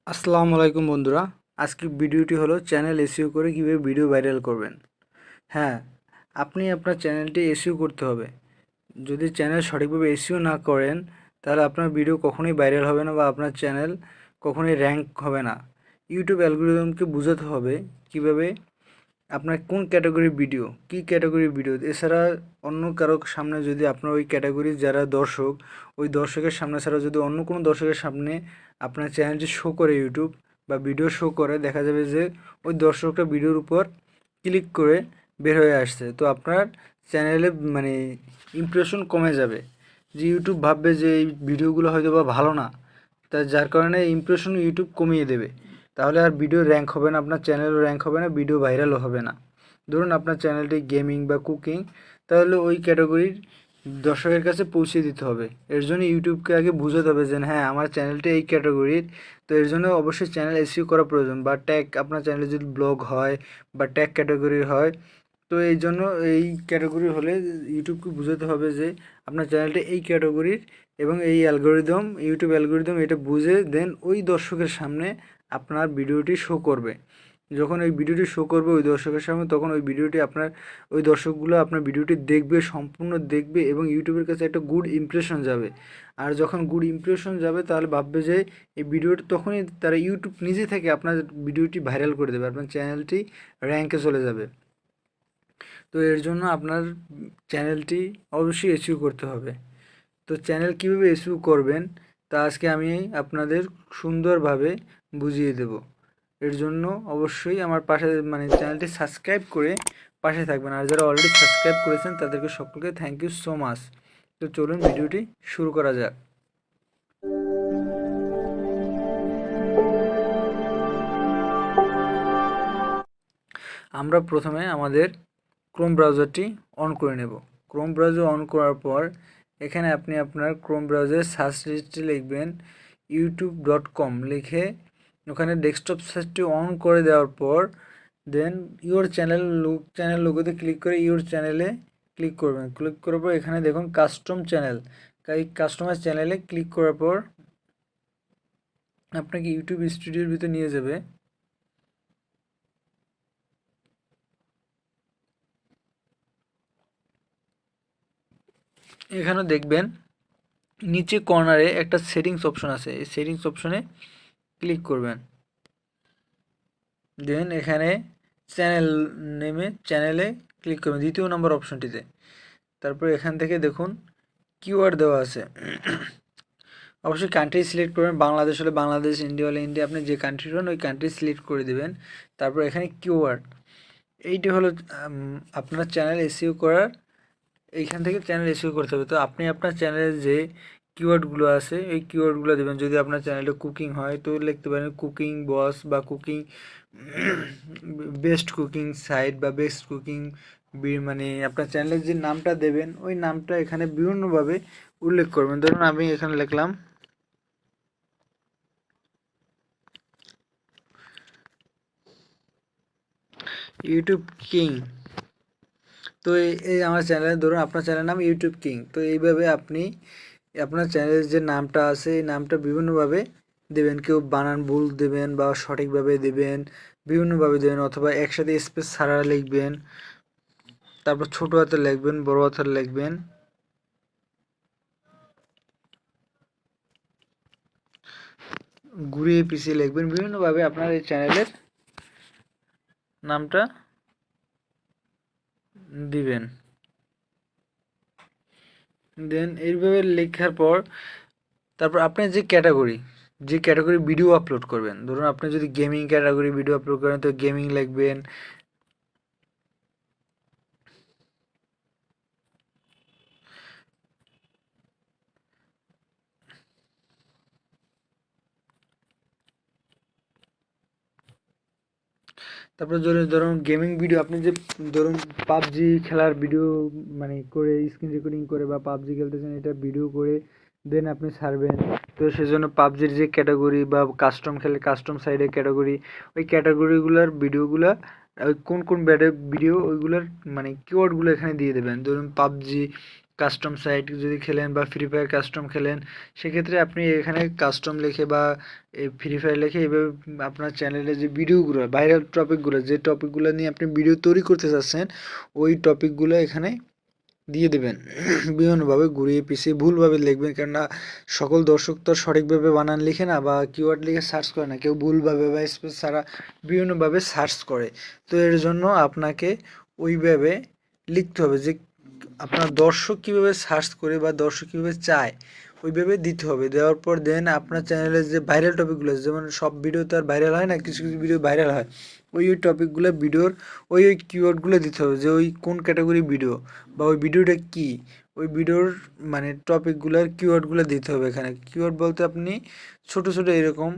আসসালামু আলাইকুম বন্ধুরা। আজকের ভিডিওটি হলো চ্যানেল এসইও করে কীভাবে ভিডিও ভাইরাল করবেন। হ্যাঁ, আপনি আপনার চ্যানেলটি এসইও করতে হবে। যদি চ্যানেল সঠিকভাবে এসইও না করেন তাহলে আপনার ভিডিও কখনোই ভাইরাল হবে না বা আপনার চ্যানেল কখনোই র্যাঙ্ক হবে না। ইউটিউব অ্যালগরিদমকে বোঝাতে হবে কীভাবে আপনার কোন ক্যাটাগরির ভিডিও, কী ক্যাটাগরির ভিডিও, এছাড়া অন্য কারো সামনে যদি আপনার ওই ক্যাটাগরির যারা দর্শক, ওই দর্শকের সামনে ছাড়া যদি অন্য কোনো দর্শকের সামনে আপনার চ্যানেলটি শো করে ইউটিউব বা ভিডিও শো করে, দেখা যাবে যে ওই দর্শকটা ভিডিওর উপর ক্লিক করে বের হয়ে আসছে। তো আপনার চ্যানেলে ইমপ্রেশন কমে যাবে, যে ইউটিউব ভাববে যে এই ভিডিওগুলো হয়তো বা ভালো না, তা যার কারণে ইমপ্রেশন ইউটিউব কমিয়ে দেবে। তাহলে আর ভিডিও র্যাঙ্ক হবে না, আপনার চ্যানেলও র্যাঙ্ক হবে না, ভিডিও ভাইরালও হবে না। ধরুন আপনার চ্যানেলটি গেমিং বা কুকিং, তাহলে ওই ক্যাটাগরির দর্শকের কাছে পৌঁছে দিতে হবে। এর জন্য ইউটিউবকে আগে বুঝাতে হবে যে হ্যাঁ, আমার চ্যানেলটি এই ক্যাটাগরির। তো এর জন্য অবশ্যই চ্যানেল এসইও করা প্রয়োজন, বা ট্যাগ, আপনার চ্যানেলে যদি ব্লগ হয় বা ট্যাগ ক্যাটাগরির হয়, তো এই জন্য এই ক্যাটাগরি হলে ইউটিউবকে বুঝাতে হবে যে আপনার চ্যানেলটা এই ক্যাটাগরির, এবং এই অ্যালগোরিদম, ইউটিউব অ্যালগোরিদম এটা বুঝে দেন ওই দর্শকের সামনে আপনার ভিডিওটি শো করবে। যখন ওই ভিডিওটি শো করবে ওই দর্শকের সামনে, তখন ওই ভিডিওটি ওই দর্শকগুলো আপনার ভিডিওটি দেখবে, সম্পূর্ণ দেখবে, এবং ইউটিউবের কাছে একটা গুড ইমপ্রেশন যাবে। আর যখন গুড ইমপ্রেশন যাবে তাহলে ভাববে যে এই ভিডিওটি, তখনই তারা ইউটিউব নিজে থেকে আপনার ভিডিওটি ভাইরাল করে দেবে, আপনার চ্যানেলটি র্যাঙ্কে চলে যাবে। তো এর জন্য আপনার চ্যানেলটি অবশ্যই এসইও করতে হবে। তো চ্যানেল কীভাবে এসইও করবেন তা আজকে আমি আপনাদের সুন্দরভাবে বুঝিয়ে দেব। এর জন্য অবশ্যই আমার পাশে চ্যানেলটি সাবস্ক্রাইব করে পাশে থাকবেন। আর যারা অলরেডি সাবস্ক্রাইব করেছেন তাদেরকে সকলকে থ্যাংক ইউ সো মাচ। তো চলুন ভিডিওটি শুরু করা যাক। আমরা প্রথমে আমাদের ক্রোম ব্রাউজারটি অন করে নেব। ক্রোম ব্রাউজার অন করার পর এখানে আপনি আপনার ক্রোম ব্রাউজারের সার্চ লিস্টে লিখবেন youtube.com লিখে ওখানে ডেস্কটপ সার্চটি অন করে দেওয়ার পর দেন চ্যানেল লোগোতে ক্লিক করে ইউর চ্যানেলে ক্লিক করবেন। ক্লিক করার পর এখানে দেখুন কাস্টম চ্যানেল, এই কাস্টমাইজ চ্যানেলে ক্লিক করার পর আপনাকে ইউটিউব স্টুডিওর ভিতরে নিয়ে যাবে। এখানে দেখবেন নিচে কর্নারে একটা সেটিংস অপশন আছে, এই সেটিংস অপশনে ক্লিক করবেন। দেন এখানে চ্যানেল নেমে চ্যানেলে ক্লিক করবেন দ্বিতীয় নম্বর অপশনটিতে। তারপর এখান থেকে দেখুন কিওয়ার্ড দেওয়া আছে। অবশ্যই কান্ট্রি সিলেক্ট করবেন, বাংলাদেশ হলে বাংলাদেশ, ইন্ডিয়া হলে ইন্ডিয়া, আপনি যে কান্ট্রি হন ওই কান্ট্রি সিলেক্ট করে দেবেন। তারপর এখানে কিওয়ার্ড, এইটি হলো আপনার চ্যানেল এসইও করার, এইখান থেকে চ্যানেল এসইও করতে হবে। তো আপনি আপনার চ্যানেলের যে কিওয়ার্ডগুলো আছে এই কিওয়ার্ডগুলো দেবেন। যদি আপনার চ্যানেলটা কুকিং হয় তো লিখতে পারেন কুকিং বস, বা কুকিং বেস্ট কুকিং সাইট, বা বেস্ট কুকিং, আপনার চ্যানেলের যে নামটা দেবেন ওই নামটা এখানে বিভিন্নভাবে উল্লেখ করবেন। ধরুন আমি এখানে লিখলাম ইউটিউব কিং। তো এই আমার চ্যানেল, ধরুন আপনার চ্যানেলের নাম ইউটিউব কিং। তো এইভাবে আপনি আপনার চ্যানেলের যে নামটা আছে এই নামটা বিভিন্নভাবে দেবেন। কেউ বানান ভুল দেবেন বা সঠিকভাবে দেবেন, বিভিন্নভাবে দেবেন, অথবা একসাথে স্পেস ছাড়া লিখবেন, তারপর ছোট হাতে লিখবেন, বড় হাতে লিখবেন, ঘুরিয়ে পিছিয়ে লিখবেন, বিভিন্নভাবে আপনার এই চ্যানেলের নামটা দিবেন। দেন এইভাবে লেখার পর তারপর আপনি যে ক্যাটাগরি ভিডিও আপলোড করবেন, ধরুন আপনি যদি গেমিং ক্যাটাগরি ভিডিও আপলোড করেন তো গেমিং লিখবেন। তারপর ধরুন গেমিং ভিডিও, আপনি যে ধরুন পাবজি খেলার ভিডিও করে স্ক্রিন রেকর্ডিং করে বা পাবজি খেলতেছেন এটা ভিডিও করে দেন আপনি ছাড়বেন। তো সেজন্য পাবজির যে ক্যাটাগরি বা কাস্টম খেলে কাস্টম সাইডের ক্যাটাগরি, ওই ক্যাটাগরিগুলোর ভিডিওগুলো কোন ভিডিও ওইগুলোর কিওয়ার্ডগুলো এখানে দিয়ে দেবেন। ধরুন পাবজি কাস্টম সাইট যদি খেলেন বা ফ্রি ফায়ার কাস্টম খেলেন, সেক্ষেত্রে আপনি এখানে কাস্টম লিখে বা ফ্রি ফায়ার লিখে এইভাবে আপনার চ্যানেলে যে ভিডিওগুলো ভাইরাল টপিকগুলো, যে টপিকগুলো নিয়ে আপনি ভিডিও তৈরি করতে চাচ্ছেন, ওই টপিকগুলো এখানে দিয়ে দেবেন। বিভিন্নভাবে ঘুরিয়ে পিছিয়ে ভুলভাবে লিখবেন, কেননা সকল দর্শক তো সঠিকভাবে বানান লিখে না বা কিওয়ার্ড লিখে সার্চ করে না, কেউ ভুলভাবে বা স্পেস ছাড়া বিভিন্নভাবে সার্চ করে। তো এর জন্য আপনাকে ওইভাবে লিখতে হবে যে আপনার দর্শক কীভাবে সার্চ করে বা দর্শক কীভাবে চায়, ওইভাবে দিতে হবে। দেওয়ার পর দেন আপনার চ্যানেলের যে ভাইরাল টপিকগুলো, যেমন সব ভিডিও তো আর ভাইরাল হয় না, কিছু কিছু ভিডিও ভাইরাল হয়, ওই টপিকগুলো ভিডিওর ওই কিওয়ার্ডগুলো দিতে হবে, যে ওই কোন ক্যাটাগরি ভিডিও বা ওই ভিডিওটা কী, ওই ভিডিওর মানে টপিকগুলোর কিওয়ার্ডগুলো দিতে হবে। এখানে কিওয়ার্ড বলতে আপনি ছোট ছোট এরকম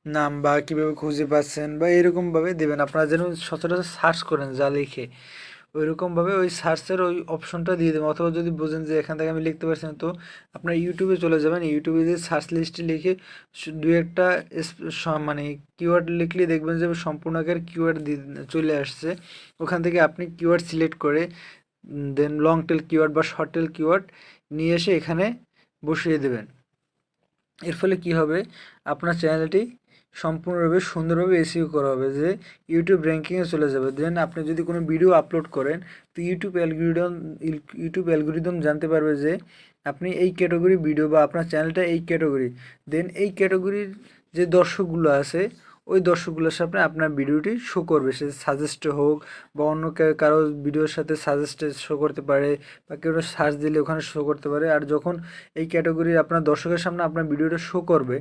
নাম বা কীভাবে খুঁজে পাচ্ছেন বা এরকমভাবে দেবেন, আপনারা যেন সচরাচর সার্চ করেন যা লিখে, ওইরকমভাবে ওই সার্চের ওই অপশনটা দিয়ে দেবেন। অথবা যদি বোঝেন যে এখান থেকে আমি লিখতে পারছি না, তো আপনার ইউটিউবে চলে যাবেন, ইউটিউবে যে সার্চ লিস্টে লিখে দু একটা মানে কিওয়ার্ড লিখলে দেখবেন যে সম্পূর্ণ আকার কিওয়ার্ড চলে আসছে। ওখান থেকে আপনি কিওয়ার্ড সিলেক্ট করে দেন লং টেল কিওয়ার্ড বা শর্ট টেল কিওয়ার্ড নিয়ে এসে এখানে বসিয়ে দেবেন। এর ফলে কি হবে, আপনার চ্যানেলটি সম্পূর্ণভাবে সুন্দরভাবে এসইও করা হবে, যে ইউটিউব র্যাঙ্কিংয়ে চলে যাবে। দেন আপনি যদি কোনো ভিডিও আপলোড করেন, তো ইউটিউব অ্যালগরিদম জানতে পারবে যে আপনি এই ক্যাটাগরি ভিডিও বা আপনার চ্যানেলটা এই ক্যাটাগরি, দেন এই ক্যাটাগরির যে দর্শকগুলো আছে, ওই দর্শকগুলোর সামনে আপনার ভিডিওটি শো করবে। সে সাজেস্টে হোক বা অন্য কারো ভিডিওর সাথে সাজেস্টে শো করতে পারে, বা কেউ সার্চ দিলে ওখানে শো করতে পারে। আর যখন এই ক্যাটাগরির আপনার দর্শকের সামনে আপনার ভিডিওটা শো করবে,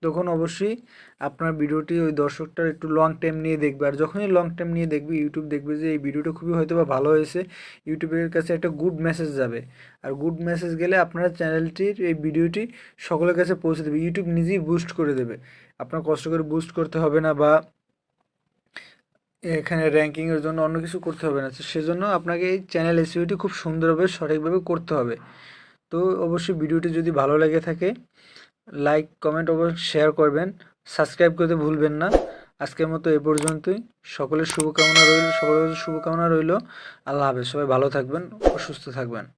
তখন অবশ্যই আপনার ভিডিওটি ওই দর্শকটার একটু লং টাইম নিয়ে দেখবে। আর যখনই লং টাইম নিয়ে দেখবে, ইউটিউব দেখবে যে এই ভিডিওটা খুবই হয়তো বা ভালো হয়েছে, ইউটিউবের কাছে একটা গুড মেসেজ যাবে। আর গুড মেসেজ গেলে আপনার চ্যানেলটির এই ভিডিওটি সকলের কাছে পৌঁছে দেবে, ইউটিউব নিজেই বুস্ট করে দেবে, আপনার কষ্ট করে বুস্ট করতে হবে না বা এখানে র্যাঙ্কিংয়ের জন্য অন্য কিছু করতে হবে না। সেজন্য আপনাকে এই চ্যানেল এসইওটি খুব সুন্দরভাবে সঠিকভাবে করতে হবে। তো অবশ্যই ভিডিওটি যদি ভালো লেগে থাকে, লাইক কমেন্ট অবশ্যই শেয়ার করবেন, সাবস্ক্রাইব করতে ভুলবেন না। আজকের মতো এ পর্যন্তই। সকলের শুভকামনা রইল। আল্লাহ হাফেজ। সবাই ভালো থাকবেন ও সুস্থ থাকবেন।